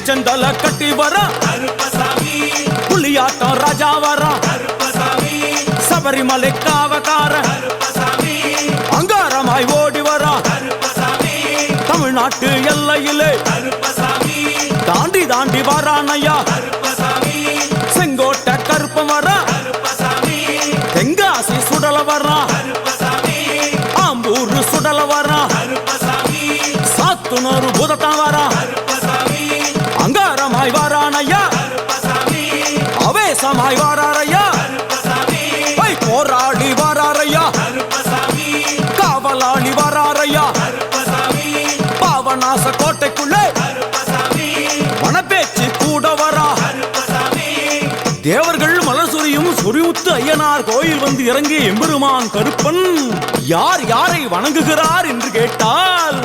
புளிச்சந்தல கட்டி வர புலியாட்டம் ராஜா வர சபரிமலை காவக்கார அங்காரமாய் ஓடி வர தமிழ்நாட்டு எல்லையிலே தாண்டி தாண்டி வரானையா செங்கோட்டை கருப்பம் வர தெங்காசி சுடல வர ஆம்பூர் சுடல வர சாத்துனூர் புதட்டம் வர அங்காரமாய் வரானையா அவேசமாய் வராரையா போராடி வராரையா காவலாளி வராரையா பாவநாச கோட்டைக்குள்ளே மனப்பேச்சு கூட வரா தேவர்கள் மலர் சொரியும் சொரிமுத்து ஐயனார் கோயில் வந்து இறங்கிய எம்பெருமான் கருப்பன் யார் யாரை வணங்குகிறார் என்று கேட்டால்